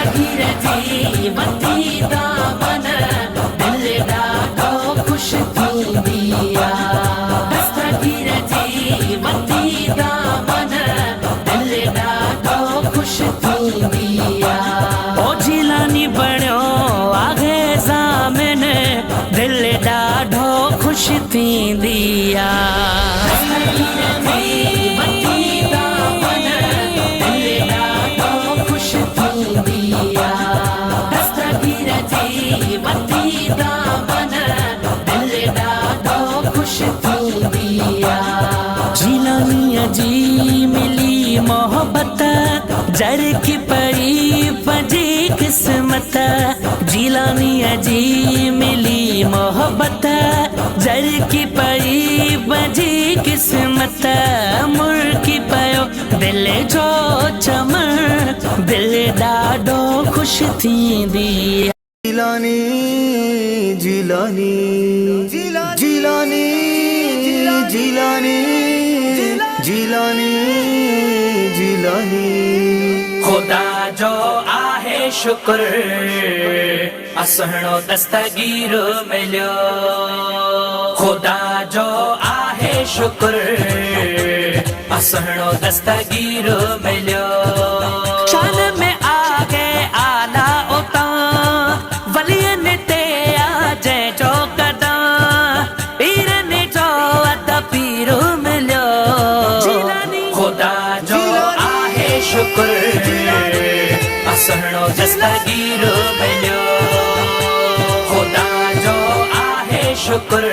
दस्तगीर जी वती दामन दिल ॾाढो ख़ुशि थींदी आ। दस्तगीर जी वती दामन दिल ॾाढो ख़ुशि थींदी आ। ओ जिलानी बणियो आहे ज़ामिन दिल ॾाढो ख़ुशि थींदी आ। जिलानीअ जी मिली मोहब्बत जर की पड़ी पंहिंजी क़िस्मत। जिलानीअ जी मिली मोहब्बत जर की पड़ी पंहिंजी क़िस्मत। मुर्की पयो दिल जो चमन दिल ॾाढो ख़ुशि थींदी। जिलानी जिलानी जिलानी जिलानी जिलानी जिलानी खुदा जो आहे शुक्र असणो दस्तगीर मिलियो। खुदा जो आहे शुक्र असणो दस्तगीर मिलियो। शान में आगे आला उता वलियन ते आज जो कदा पीरन जो अद पीर मिलियो। खुदा जो आहे शुक्र असणो दस्तगीर मिलियो। खुदा जो आहे शुक्र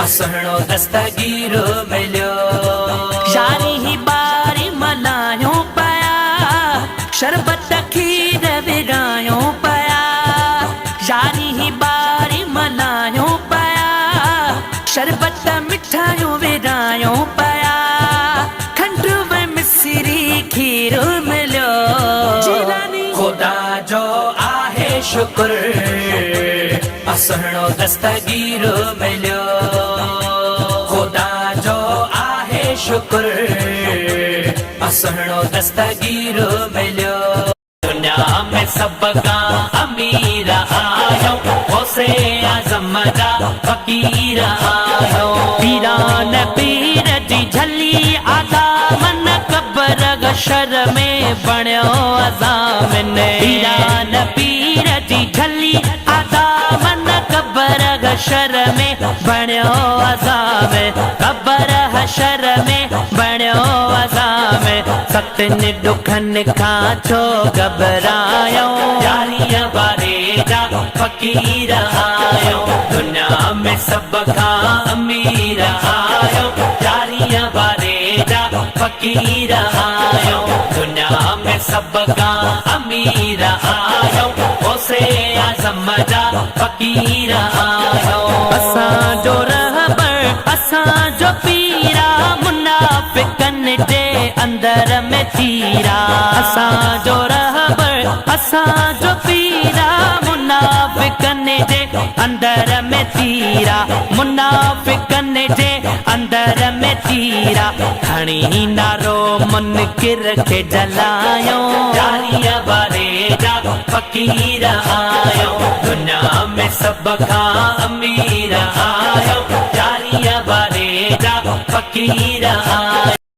असणो दस्तगीर मिलियो। यारी ही बारी मलायूं पया शरबत खीर विरायूं पया। यारी ही बारी मलायूं पया शरबत मिठायूं विरायूं पया। खंड में मिसरी खीर मिलियो। खुदा जो आहे शुक्र असणो दस्तगीर मिलियो। खुदा जो आहे शुक्र असणो दस्तगीर मिलियो। दुनिया में सब का अमीर आयो गौसे आज़म जा फ़कीर आयो। पीरान पीर जी झली आदा मन कब्र गशर में बणियो अज़ामिन। पीरान पीर जी झली आदा मन कब्र गशर में बणियो अज़ामिन। कब्र हशर में बणियो अज़ामिन। सतनि दुखनि खां छो घबरायो यारीअ वारे जा फ़कीर आयो। दुनिया में सभ खां अमीर आयो यारीअ वारे जा फ़कीर आयो। दुनिया में सभ खां अमीर आयो गौसे आज़म जा फ़कीर आयो। असांजो रहबर असांजो पीरा मुनाफ़िक़नि जे अंदर में तीरा। असांजो रहबर असांजो पीरा मुनाफ़िक़नि जे अंदर में तीरा। मुनाफ़िक़नि जे अंदर में तीरा। खणी नारो मुनकिर खे जलायो यारीअ वारे जा फ़कीर आयो। दुनिया में सभ खां अमीर आयो यारीअ वारे जा फ़कीर आयो।